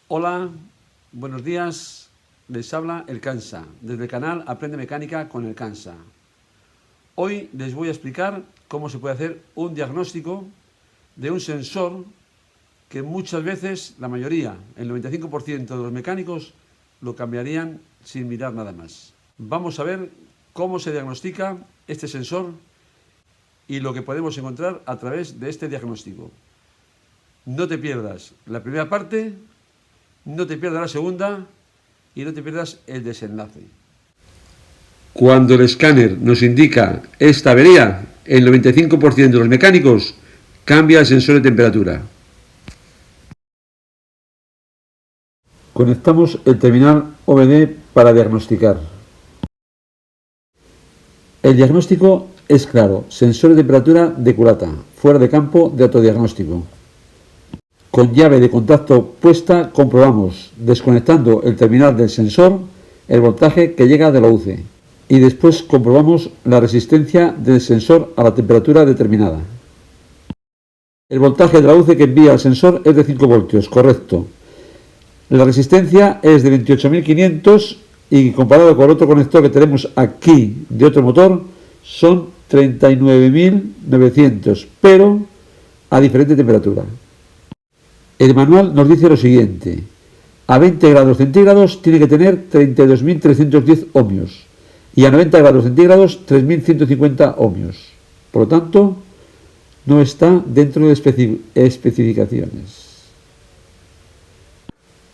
Hola, buenos días, les habla el Cansa, desde el canal Aprende Mecánica con el Cansa. Hoy les voy a explicar cómo se puede hacer un diagnóstico de un sensor que muchas veces, la mayoría, el 95% de los mecánicos, lo cambiarían sin mirar nada más. Vamos a ver cómo se diagnostica este sensor y lo que podemos encontrar a través de este diagnóstico. No te pierdas la primera parte, no te pierdas la segunda y no te pierdas el desenlace. Cuando el escáner nos indica esta avería, el 95% de los mecánicos cambia el sensor de temperatura. Conectamos el terminal OBD para diagnosticar. El diagnóstico es claro: sensor de temperatura de culata, fuera de campo de autodiagnóstico. Con llave de contacto puesta comprobamos, desconectando el terminal del sensor, el voltaje que llega de la UCE y después comprobamos la resistencia del sensor a la temperatura determinada. El voltaje de la UCE que envía al sensor es de 5 voltios, correcto. La resistencia es de 28.500 y comparado con el otro conector que tenemos aquí de otro motor son 39.900, pero a diferente temperatura. El manual nos dice lo siguiente: a 20 grados centígrados tiene que tener 32.310 ohmios y a 90 grados centígrados 3.150 ohmios. Por lo tanto, no está dentro de especificaciones.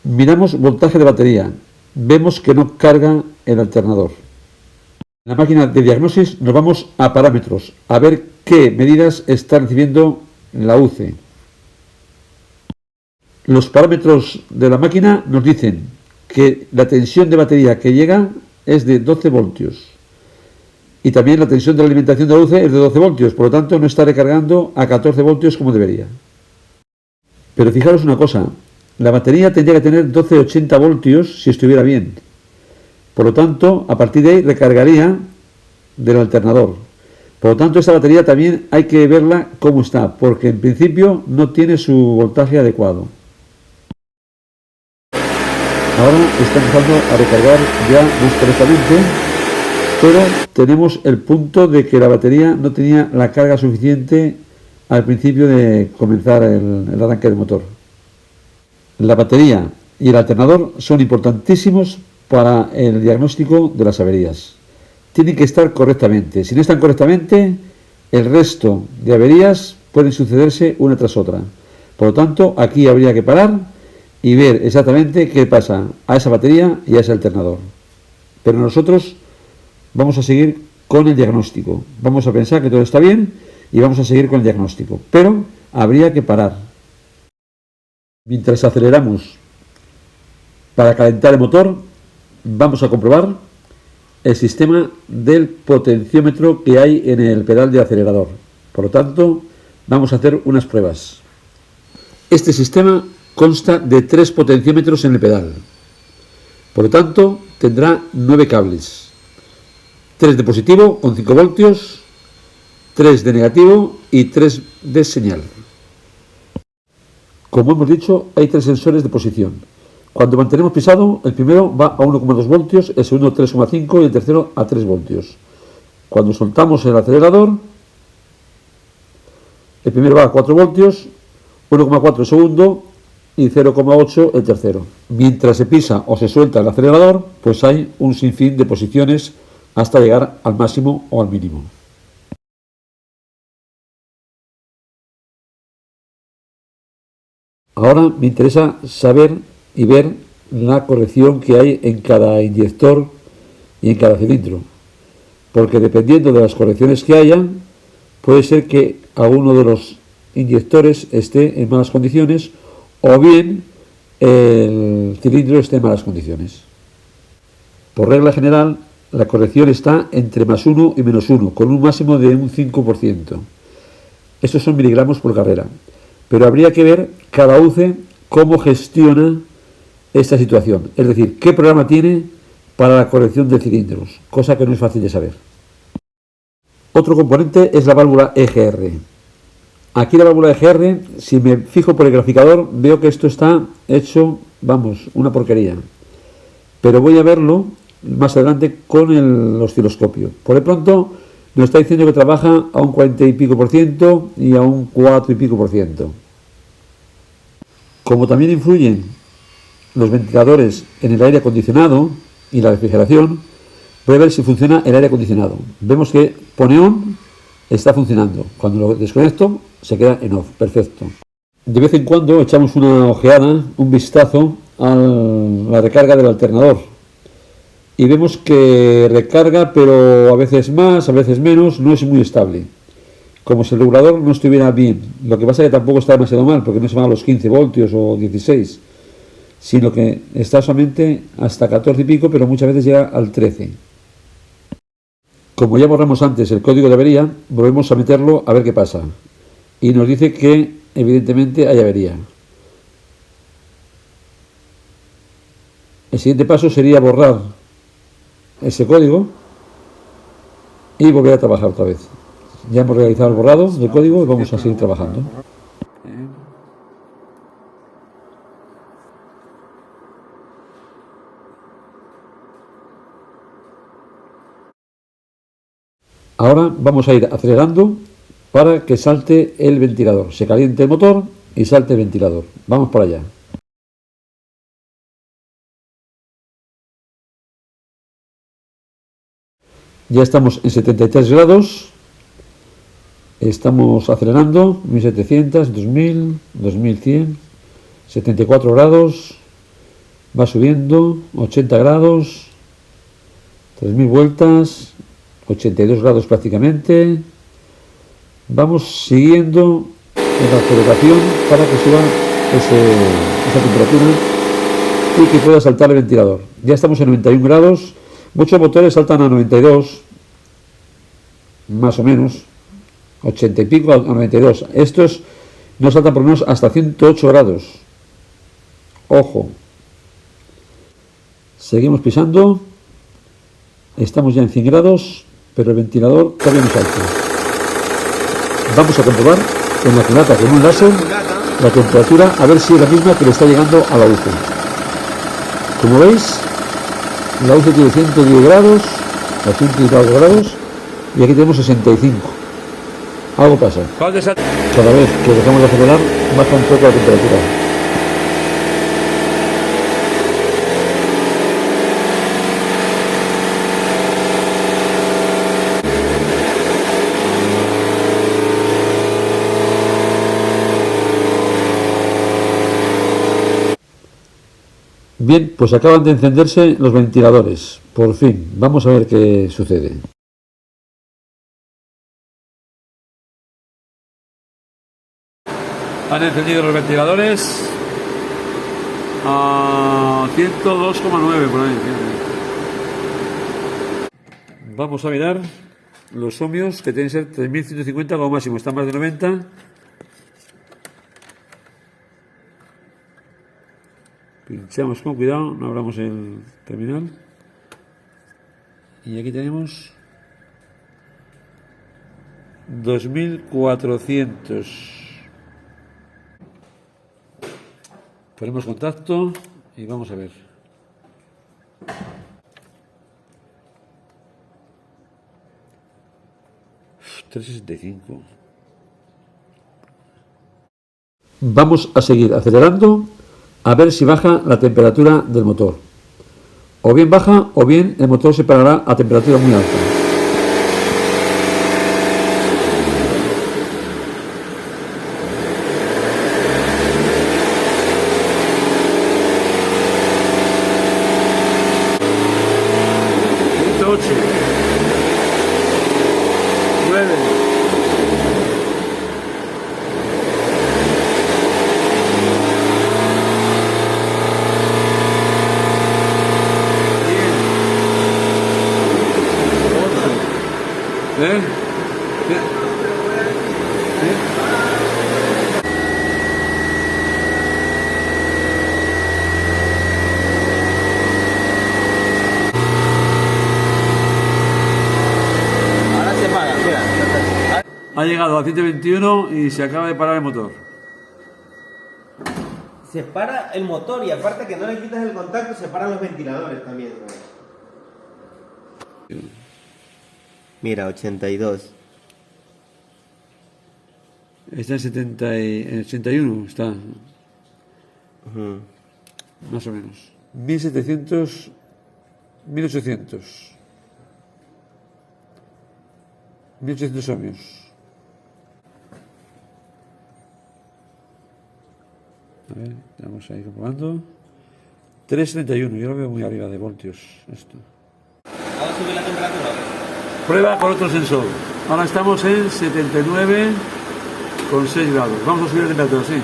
Miramos voltaje de batería. Vemos que no carga el alternador. En la máquina de diagnosis nos vamos a parámetros, a ver qué medidas está recibiendo la UCE. Los parámetros de la máquina nos dicen que la tensión de batería que llega es de 12 voltios y también la tensión de la alimentación de la UCE es de 12 voltios, por lo tanto no está recargando a 14 voltios como debería. Pero fijaros una cosa: la batería tendría que tener 1280 voltios si estuviera bien. Por lo tanto, a partir de ahí recargaría del alternador. Por lo tanto, esta batería también hay que verla cómo está, porque en principio no tiene su voltaje adecuado. Ahora está empezando a recargar ya más correctamente, pero tenemos el punto de que la batería no tenía la carga suficiente al principio de comenzar el arranque del motor. La batería y el alternador son importantísimos para el diagnóstico de las averías. Tienen que estar correctamente. Si no están correctamente, el resto de averías pueden sucederse una tras otra. Por lo tanto, aquí habría que parar y ver exactamente qué pasa a esa batería y a ese alternador. Pero nosotros vamos a seguir con el diagnóstico. Vamos a pensar que todo está bien y vamos a seguir con el diagnóstico. Pero habría que parar. Mientras aceleramos para calentar el motor, vamos a comprobar el sistema del potenciómetro que hay en el pedal de acelerador. Por lo tanto, vamos a hacer unas pruebas. Este sistema consta de 3 potenciómetros en el pedal. Por lo tanto, tendrá 9 cables. 3 de positivo con 5 voltios, 3 de negativo y 3 de señal. Como hemos dicho, hay 3 sensores de posición. Cuando mantenemos pisado, el primero va a 1,2 voltios, el segundo 3,5 y el tercero a 3 voltios. Cuando soltamos el acelerador, el primero va a 4 voltios, 1,4 el segundo y 0,8 el tercero. Mientras se pisa o se suelta el acelerador, pues hay un sinfín de posiciones hasta llegar al máximo o al mínimo. Ahora me interesa saber y ver la corrección que hay en cada inyector y en cada cilindro, porque dependiendo de las correcciones que haya, puede ser que alguno de los inyectores esté en malas condiciones o bien el cilindro esté en malas condiciones. Por regla general, la corrección está entre +1 y -1, con un máximo de un 5%. Estos son miligramos por carrera, pero habría que ver cada UCE cómo gestiona esta situación, es decir, qué programa tiene para la corrección de cilindros, cosa que no es fácil de saber. Otro componente es la válvula EGR. Aquí la válvula EGR, si me fijo por el graficador, veo que esto está hecho vamos, una porquería. Pero voy a verlo más adelante con el osciloscopio. Por de pronto nos está diciendo que trabaja a un 40 y pico por ciento y a un 4 y pico por ciento. Como también influyen los ventiladores en el aire acondicionado y la refrigeración, voy a ver si funciona el aire acondicionado. Vemos que pone on, está funcionando. Cuando lo desconecto se queda en off, perfecto. De vez en cuando echamos una ojeada, un vistazo a la recarga del alternador y vemos que recarga, pero a veces más, a veces menos, no es muy estable, como si el regulador no estuviera bien. Lo que pasa es que tampoco está demasiado mal, porque no se va a los 15 voltios o 16, sino que está solamente hasta 14 y pico, pero muchas veces llega al 13. Como ya borramos antes el código de avería, volvemos a meterlo a ver qué pasa, y nos dice que evidentemente hay avería. El siguiente paso sería borrar ese código y volver a trabajar otra vez. Ya hemos realizado el borrado del código y vamos a seguir trabajando. Ahora vamos a ir acelerando para que salte el ventilador. Se caliente el motor y salte el ventilador. Vamos por allá. Ya estamos en 73 grados. Estamos acelerando, 1700, 2000, 2100, 74 grados, va subiendo, 80 grados, 3000 vueltas, 82 grados prácticamente. Vamos siguiendo en la aceleración para que suba esa temperatura y que pueda saltar el ventilador. Ya estamos en 91 grados, muchos motores saltan a 92, más o menos. 80 y pico a 92. Estos no saltan por lo menos hasta 108 grados. Ojo. Seguimos pisando. Estamos ya en 100 grados, pero el ventilador todavía no salta. Vamos a comprobar con la culata, con un láser, la temperatura, a ver si es la misma que le está llegando a la UCI. Como veis, la UCI tiene 110 grados, a 110 grados, y aquí tenemos 65. Algo pasa. Cada vez que dejamos de acelerar, baja un poco la temperatura. Bien, pues acaban de encenderse los ventiladores. Por fin, vamos a ver qué sucede. Han encendido los ventiladores a 102,9 por ahí. Vamos a mirar los ohmios, que tienen que ser 3150 como máximo, están más de 90. Pinchamos con cuidado, no abramos el terminal. Y aquí tenemos 2400. Ponemos contacto y vamos a ver. Uf, 365. Vamos a seguir acelerando a ver si baja la temperatura del motor. O bien baja o bien el motor se parará a temperatura muy alta. Ha llegado a 121 y se acaba de parar el motor. Se para el motor y aparte que no le quitas el contacto, se paran los ventiladores también. Mira, 82. Está en 70 en 81, está. Más o menos. 1700, 1800. 1800 ohmios. A ver, estamos ahí comprobando. 371, yo lo veo muy arriba de voltios esto. Ahora sube la temperatura. Prueba con otro sensor. Ahora estamos en 79,6 grados. Vamos a subir la temperatura, sí.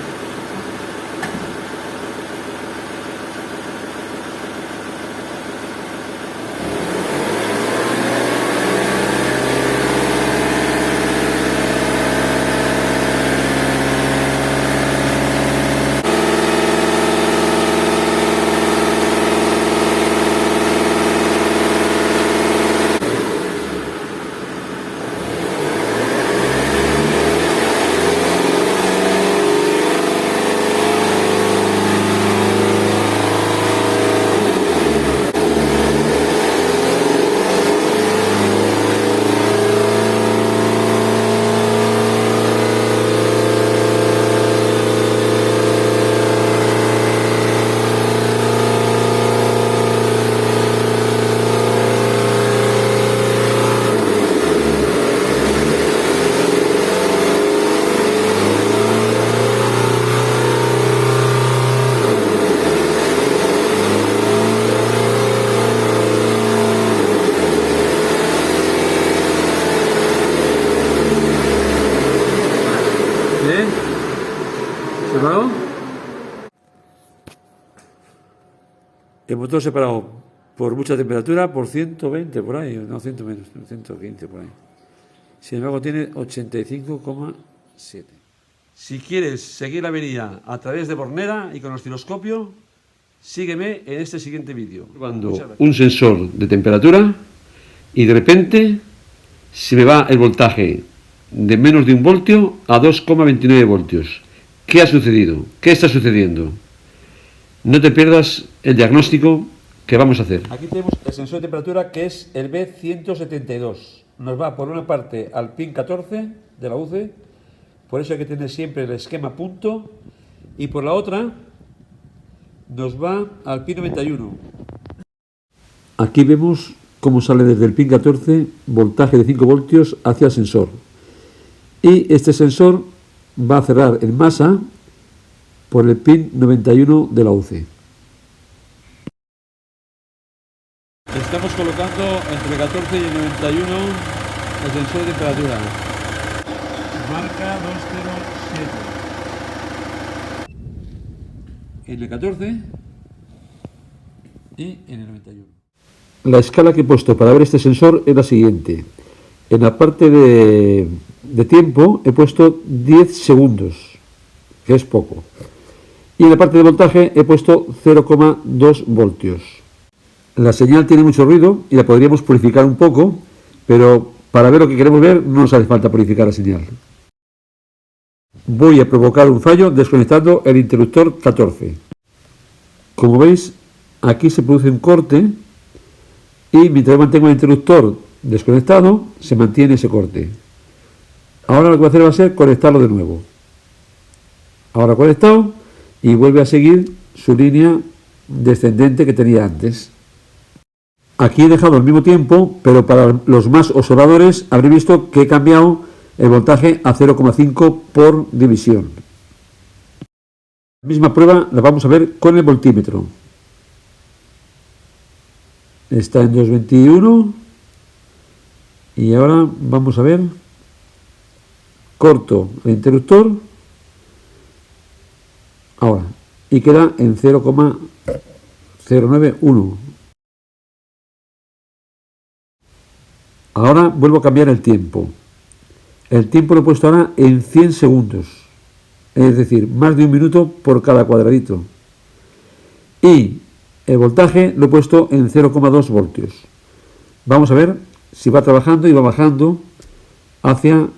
¿Separado? El motor separado por mucha temperatura, por 120 por ahí, no 100 menos, 115 por ahí. Sin embargo, tiene 85,7. Si quieres seguir la avería a través de Bornera y con osciloscopio, sígueme en este siguiente vídeo. Cuando un sensor de temperatura y de repente se me va el voltaje de menos de 1 voltio a 2,29 voltios. ¿Qué ha sucedido? ¿Qué está sucediendo? No te pierdas el diagnóstico que vamos a hacer. Aquí tenemos el sensor de temperatura que es el B172. Nos va por una parte al pin 14 de la UCE, por eso hay que tener siempre el esquema a punto, y por la otra nos va al pin 91. Aquí vemos cómo sale desde el pin 14 voltaje de 5 voltios hacia el sensor. Y este sensor va a cerrar en masa por el pin 91 de la UCE. Estamos colocando entre el 14 y el 91 el sensor de temperatura. Marca 207. En el 14 y en el 91. La escala que he puesto para ver este sensor es la siguiente. En la parte de tiempo he puesto 10 segundos, que es poco. Y en la parte de voltaje he puesto 0,2 voltios. La señal tiene mucho ruido y la podríamos purificar un poco, pero para ver lo que queremos ver no nos hace falta purificar la señal. Voy a provocar un fallo desconectando el interruptor 14. Como veis, aquí se produce un corte y mientras yo mantengo el interruptor desconectado, se mantiene ese corte. Ahora lo que voy a hacer va a ser conectarlo de nuevo. Ahora conectado y vuelve a seguir su línea descendente que tenía antes. Aquí he dejado el mismo tiempo, pero para los más observadores habréis visto que he cambiado el voltaje a 0,5 por división. La misma prueba la vamos a ver con el voltímetro. Está en 221 y ahora vamos a ver, corto el interruptor, ahora, y queda en 0,091. Ahora vuelvo a cambiar el tiempo. El tiempo lo he puesto ahora en 100 segundos, es decir, más de 1 minuto por cada cuadradito. Y el voltaje lo he puesto en 0,2 voltios. Vamos a ver si va trabajando y va bajando hacia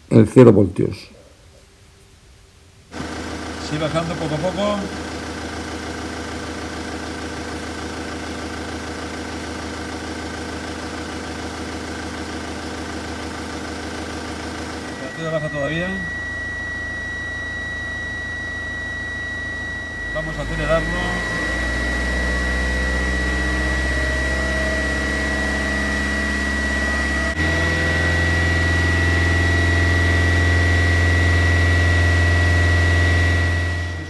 el 0 voltios. Sigue bajando poco a poco. batería baja todavía. Vamos a acelerarlo.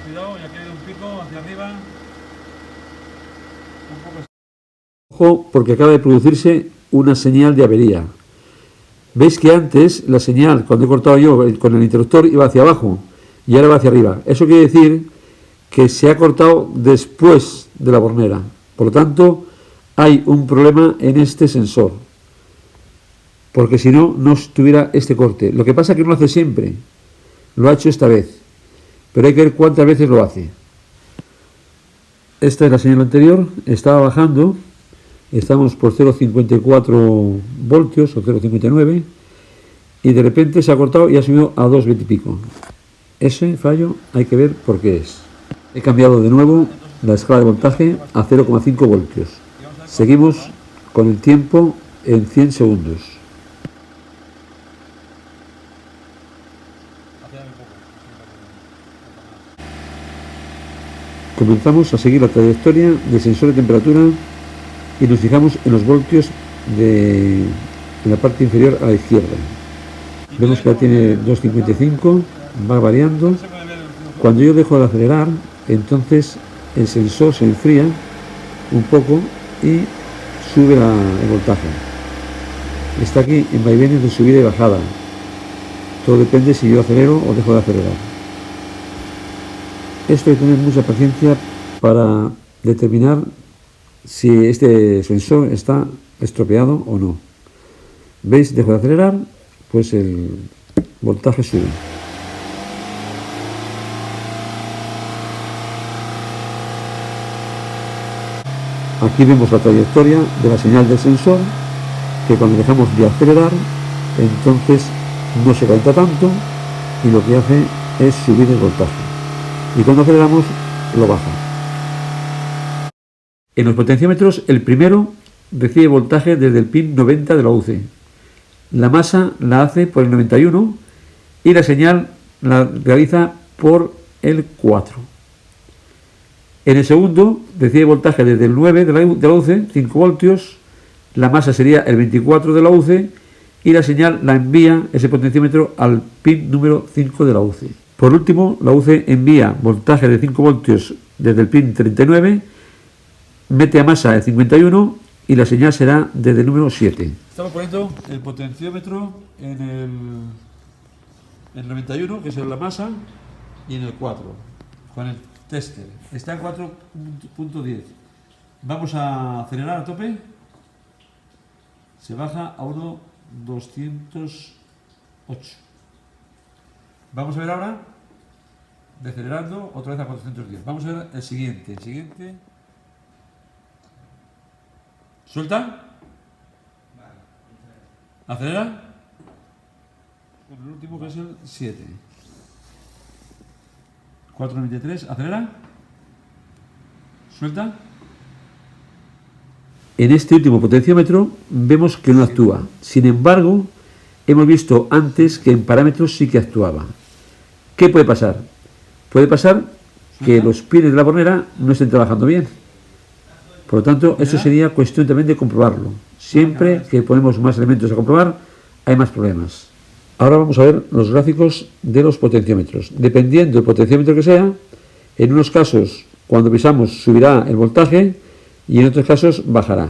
Cuidado, ya que hay un pico hacia arriba. Ojo, porque acaba de producirse una señal de avería. Veis que antes la señal, cuando he cortado yo con el interruptor, iba hacia abajo y ahora va hacia arriba. Eso quiere decir que se ha cortado después de la bornera. Por lo tanto, hay un problema en este sensor, porque si no, no estuviera este corte. Lo que pasa es que no lo hace siempre, lo ha hecho esta vez, pero hay que ver cuántas veces lo hace. Esta es la señal anterior, estaba bajando, estamos por 0,54 voltios o 0,59 y de repente se ha cortado y ha subido a 2,20 y pico. Ese fallo hay que ver por qué es. He cambiado de nuevo la escala de voltaje a 0,5 voltios. Seguimos con el tiempo en 100 segundos. Comenzamos a seguir la trayectoria del sensor de temperatura y nos fijamos en los voltios en la parte inferior a la izquierda. Vemos que ya tiene 2,55, va variando. Cuando yo dejo de acelerar, entonces el sensor se enfría un poco y sube el voltaje. Está aquí en vaivenes de subida y bajada. Todo depende si yo acelero o dejo de acelerar. Esto hay que tener mucha paciencia para determinar si este sensor está estropeado o no. ¿Veis? Dejo de acelerar, pues el voltaje sube. Aquí vemos la trayectoria de la señal del sensor, que cuando dejamos de acelerar, entonces no se calienta tanto y lo que hace es subir el voltaje. Y cuando aceleramos, lo baja. En los potenciómetros, el primero recibe voltaje desde el pin 90 de la UC. La masa la hace por el 91 y la señal la realiza por el 4. En el segundo recibe voltaje desde el 9 de la UC, 5 voltios, la masa sería el 24 de la UC y la señal la envía ese potenciómetro al pin número 5 de la UC. Por último, la UC envía voltaje de 5 voltios desde el pin 39, mete a masa el 51 y la señal será desde el número 7. Estamos poniendo el potenciómetro en el 91, que es la masa, y en el 4, con el tester. Está en 4.10. Vamos a acelerar a tope. Se baja a 1.208. Vamos a ver ahora, decelerando, otra vez a 410. Vamos a ver el siguiente. ¿Suelta? ¿Acelera? Con el último, que es el 7. 4.93, ¿acelera? ¿Suelta? En este último potenciómetro vemos que no actúa. Sin embargo, hemos visto antes que en parámetros sí que actuaba. ¿Qué puede pasar? Puede pasar que los pines de la bornera no estén trabajando bien. Por lo tanto, eso sería cuestión también de comprobarlo. Siempre que ponemos más elementos a comprobar, hay más problemas. Ahora vamos a ver los gráficos de los potenciómetros. Dependiendo del potenciómetro que sea, en unos casos, cuando pisamos, subirá el voltaje y en otros casos bajará.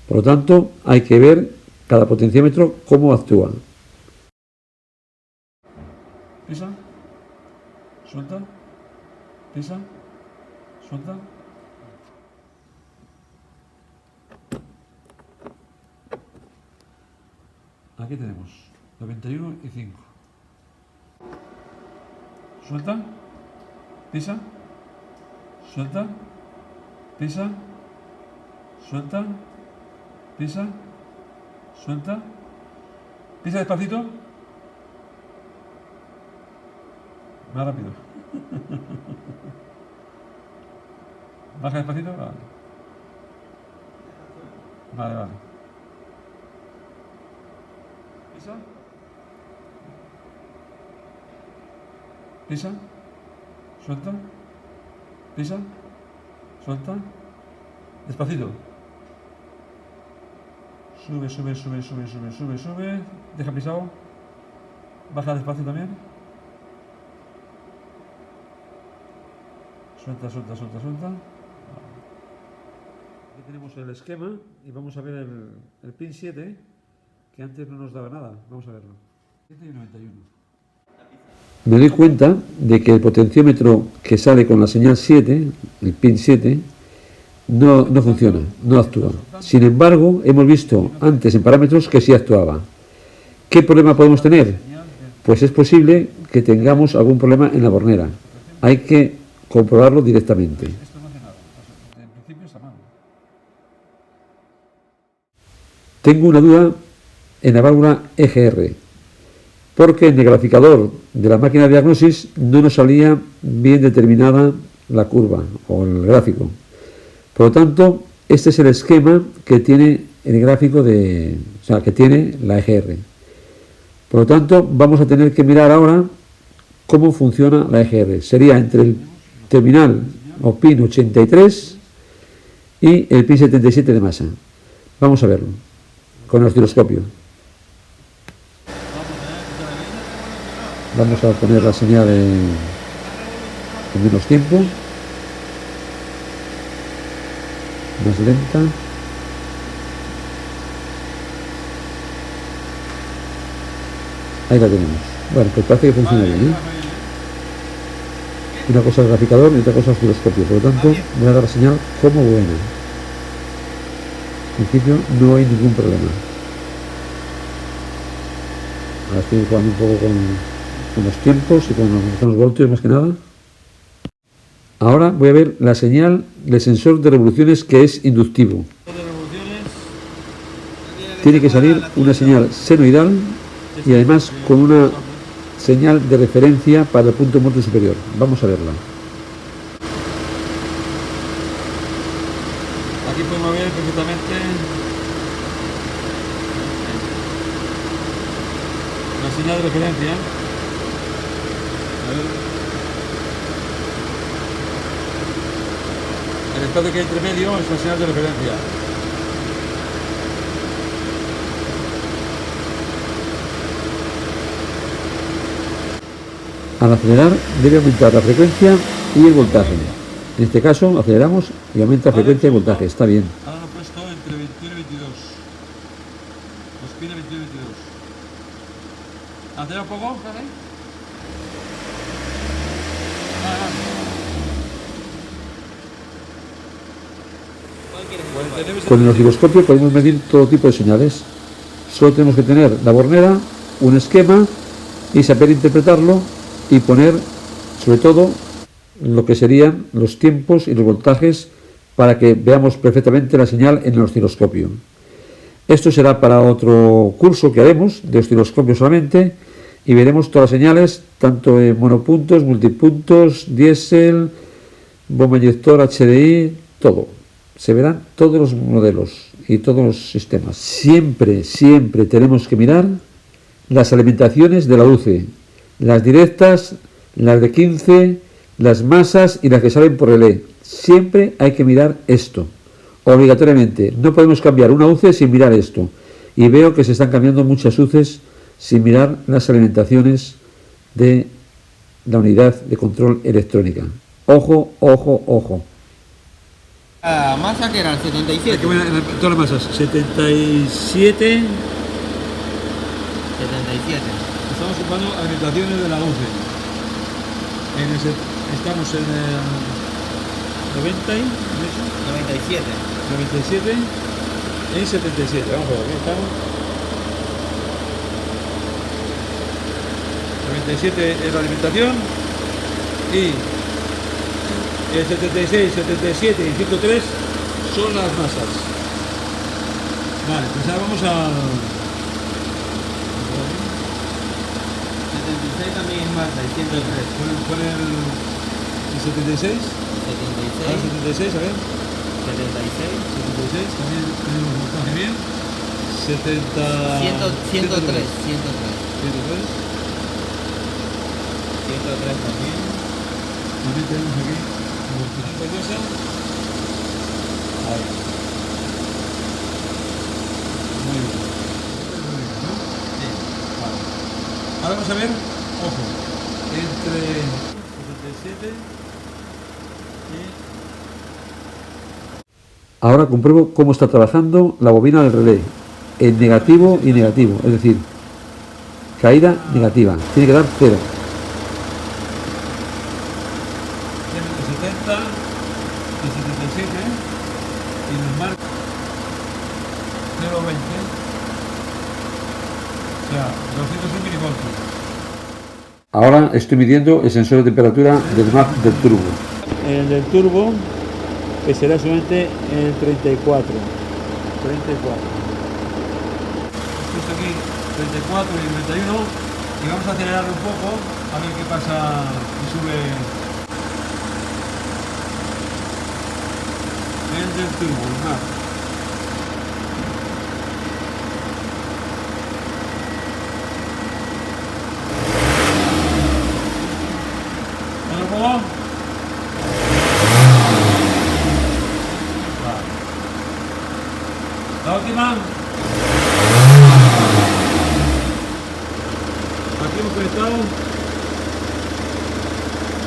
Por lo tanto, hay que ver cada potenciómetro cómo actúa. Pisa, suelta, pisa, suelta. Aquí tenemos 91 y 5. Suelta, pisa, suelta, pisa, suelta, pisa, suelta, pisa despacito. Más rápido. Baja despacito. Vale. Vale. Pisa. Pisa. Suelta. Pisa. Suelta. Despacito. Sube, sube, sube, sube, sube, sube, sube. Deja pisado. Baja despacio también. Suelta, suelta, suelta, suelta. Aquí tenemos el esquema y vamos a ver el pin 7, que antes no nos daba nada. Vamos a verlo. 7,91. Me doy cuenta de que el potenciómetro que sale con la señal 7, el pin 7, no funciona, no actúa. Sin embargo, hemos visto antes en parámetros que sí actuaba. ¿Qué problema podemos tener? Pues es posible que tengamos algún problema en la bornera. Hay que comprobarlo directamente. Tengo una duda en la válvula EGR, porque en el graficador de la máquina de diagnosis no nos salía bien determinada la curva o el gráfico. Por lo tanto, este es el esquema que tiene el gráfico que tiene la EGR. Por lo tanto, vamos a tener que mirar ahora cómo funciona la EGR. Sería entre el terminal o pin 83 y el pin 77 de masa. Vamos a verlo con el osciloscopio. Vamos a poner la señal en menos tiempo, más lenta. Ahí la tenemos. Bueno, pues parece que funciona bien, ¿eh? Una cosa es el graficador y otra cosa es el osciloscopio. Por lo tanto, voy a dar la señal como buena. En principio no hay ningún problema. Ahora estoy jugando un poco con los tiempos y con los voltios más que nada. Ahora voy a ver la señal del sensor de revoluciones, que es inductivo. Tiene que salir una señal senoidal y además con una señal de referencia para el punto muerto superior. Vamos a verla. Aquí podemos ver perfectamente la señal de referencia. A ver. El espacio que hay entre medio es la señal de referencia. Al acelerar debe aumentar la frecuencia y el voltaje. En este caso aceleramos y aumenta la frecuencia y voltaje. Está bien. Ahora lo he puesto entre 21 y 22. Los pines 21 y 22. ¿Acelera un poco? ¿Vale? Con el osciloscopio podemos medir todo tipo de señales. Solo tenemos que tener la bornera, un esquema y saber interpretarlo y poner sobre todo lo que serían los tiempos y los voltajes para que veamos perfectamente la señal en el osciloscopio. Esto será para otro curso que haremos de osciloscopio solamente y veremos todas las señales, tanto en monopuntos, multipuntos, diésel, bomba inyector, HDI, todo. Se verán todos los modelos y todos los sistemas. Siempre, siempre tenemos que mirar las alimentaciones de la luce, las directas, las de 15, las masas y las que salen por relé. Siempre hay que mirar esto, obligatoriamente. No podemos cambiar una UCE sin mirar esto. Y veo que se están cambiando muchas UCEs sin mirar las alimentaciones de la unidad de control electrónica. Ojo, ojo, ojo. La masa que era el 77. Todas las masas, 77. Estamos ocupando alimentaciones de la 11. Estamos en el 90 y 97. 97 y 77. Vamos a ver, aquí estamos. 97 es la alimentación y el 76, 77 y 103 son las masas. Vale, pues ahora vamos a... 76 también es masa y 103. Pon el 76. 76. Ahora 76, a ver. 76. 76, también tenemos un voltaje bien. 103. 103. 103. 130 aquí. También tenemos aquí amortizante masa. Ahí. Muy bien. ¿No? Sí. Vale. Ahora vamos a ver, ojo, entre 77 y... Ahora compruebo cómo está trabajando la bobina del relé, en negativo y negativo, es decir, caída negativa, tiene que dar 0. 70 y 77 y nos marca 0,20, o sea, 201 milivoltios. Ahora estoy midiendo el sensor de temperatura del MAP del turbo. El del turbo, que será solamente en 34. Esto aquí 34 y 31 y vamos a acelerar un poco a ver qué pasa si sube el del turbo, el MAP. ¿No lo puedo? La última. Aquí hemos conectado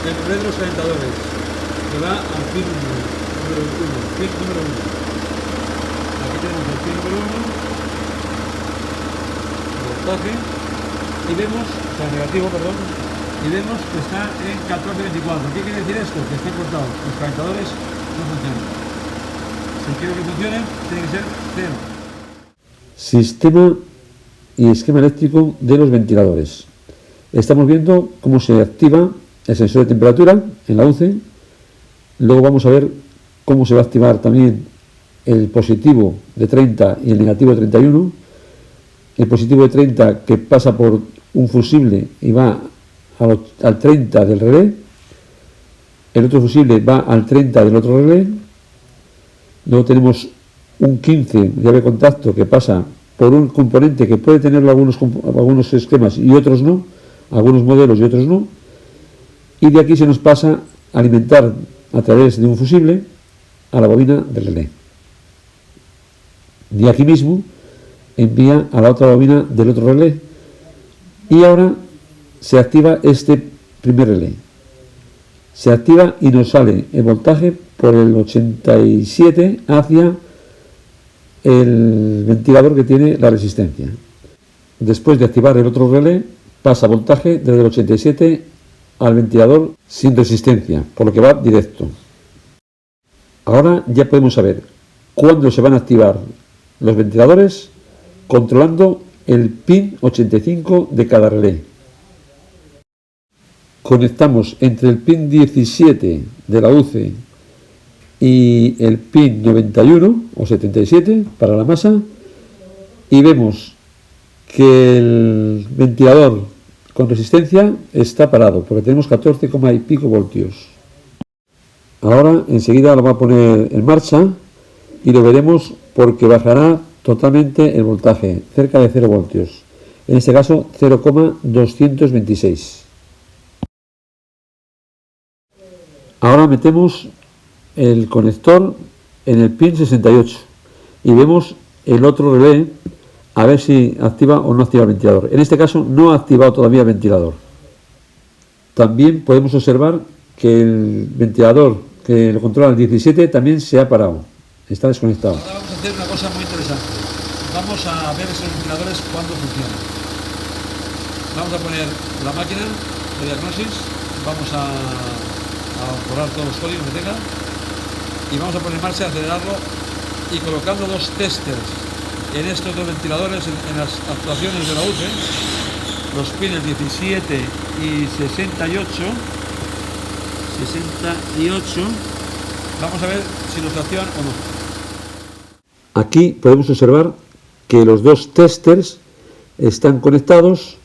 el relé de los calentadores que va al pin número 1. Pin número 1. Aquí tenemos el pin número 1, el voltaje, y vemos, o sea, negativo, perdón, y vemos que está en 1424. ¿Qué quiere decir esto? Que están cortados. Los calentadores no funcionan. Si quiero que funcione, tiene que ser 0. Sistema y esquema eléctrico de los ventiladores. Estamos viendo cómo se activa el sensor de temperatura en la UCE. Luego vamos a ver cómo se va a activar también el positivo de 30 y el negativo de 31. El positivo de 30 que pasa por un fusible y va al 30 del relé. El otro fusible va al 30 del otro relé. Luego tenemos un 15 de llave de contacto que pasa por un componente que puede tener algunos esquemas y otros no, algunos modelos y otros no, y de aquí se nos pasa a alimentar a través de un fusible a la bobina del relé. De aquí mismo envía a la otra bobina del otro relé y ahora se activa este primer relé. Se activa y nos sale el voltaje por el 87 hacia el ventilador que tiene la resistencia. Después de activar el otro relé, pasa voltaje desde el 87 al ventilador sin resistencia, por lo que va directo. Ahora ya podemos saber cuándo se van a activar los ventiladores controlando el pin 85 de cada relé. Conectamos entre el pin 17 de la UCE y el pin 91 o 77 para la masa y vemos que el ventilador con resistencia está parado porque tenemos 14, y pico voltios. Ahora enseguida lo va a poner en marcha y lo veremos porque bajará totalmente el voltaje, cerca de 0 voltios, en este caso 0,226. Ahora metemos el conector en el pin 68 y vemos el otro relé a ver si activa o no activa el ventilador. En este caso no ha activado todavía el ventilador. También podemos observar que el ventilador que lo controla el 17 también se ha parado, está desconectado. Ahora vamos a hacer una cosa muy interesante. Vamos a ver esos ventiladores cuando funcionan. Vamos a poner la máquina de diagnosis, vamos a borrar todos los códigos que tenga y vamos a poner en marcha, acelerarlo y colocando dos testers en estos dos ventiladores en las actuaciones de la UCE, los pines 17 y 68, vamos a ver si nos activan o no. Aquí podemos observar que los dos testers están conectados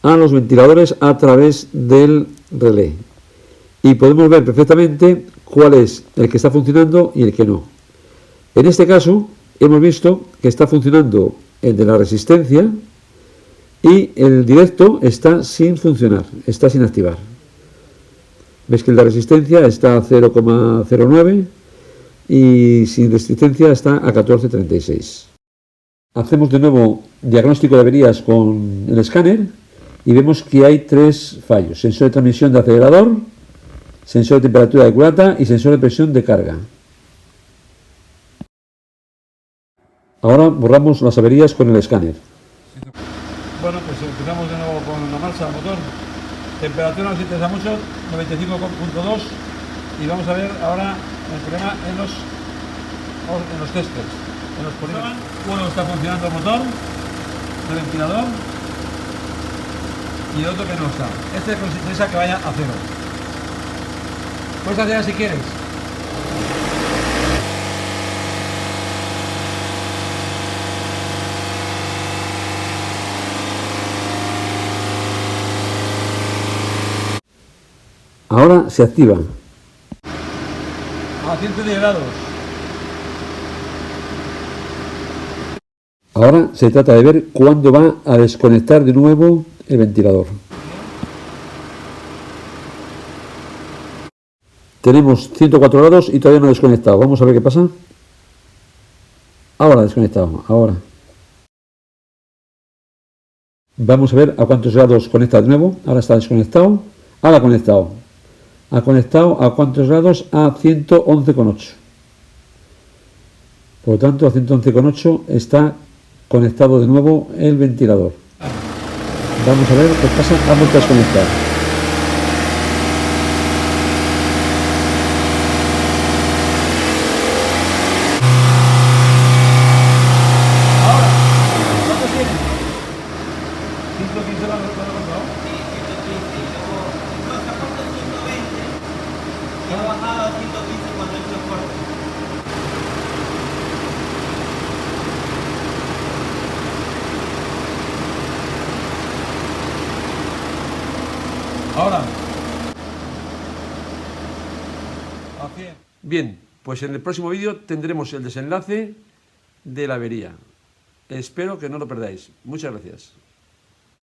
a los ventiladores a través del relé. Y podemos ver perfectamente cuál es el que está funcionando y el que no. En este caso hemos visto que está funcionando el de la resistencia Y el directo está sin funcionar, está sin activar. Ves que la resistencia está a 0,09 y sin resistencia está a 14,36. Hacemos de nuevo diagnóstico de averías con el escáner y vemos que hay tres fallos: sensor de transmisión de acelerador, sensor de temperatura de culata y sensor de presión de carga. Ahora borramos las averías con el escáner. Bueno, pues empezamos de nuevo con la marcha, motor. Temperatura nos interesa mucho, 95,2, y vamos a ver ahora el problema en los testers, en los polígonos. Uno está funcionando el motor, el ventilador, y el otro que no está. Este nos interesa que vaya a cero. Puedes hacer si quieres. Ahora se activa. A 110 grados. Ahora se trata de ver cuándo va a desconectar de nuevo el ventilador. Tenemos 104 grados y todavía no ha desconectado. Vamos a ver qué pasa. Ahora ha desconectado, ahora. Vamos a ver a cuántos grados conecta de nuevo. Ahora está desconectado. Ahora ha conectado. Ha conectado a cuántos grados? A 111,8. Por lo tanto, a 111,8 está conectado de nuevo el ventilador. Vamos a ver qué pasa. Ha vuelto a desconectar. Ahora, ¿cuánto tiene? 115 grados, ¿cuánto ha comprado? Sí, 115. Y luego, no, se ha puesto 120 y ha bajado a 115 cuando he hecho el corte. Ahora. Bien, pues en el próximo vídeo tendremos el desenlace de la avería. Espero que no lo perdáis. Muchas gracias.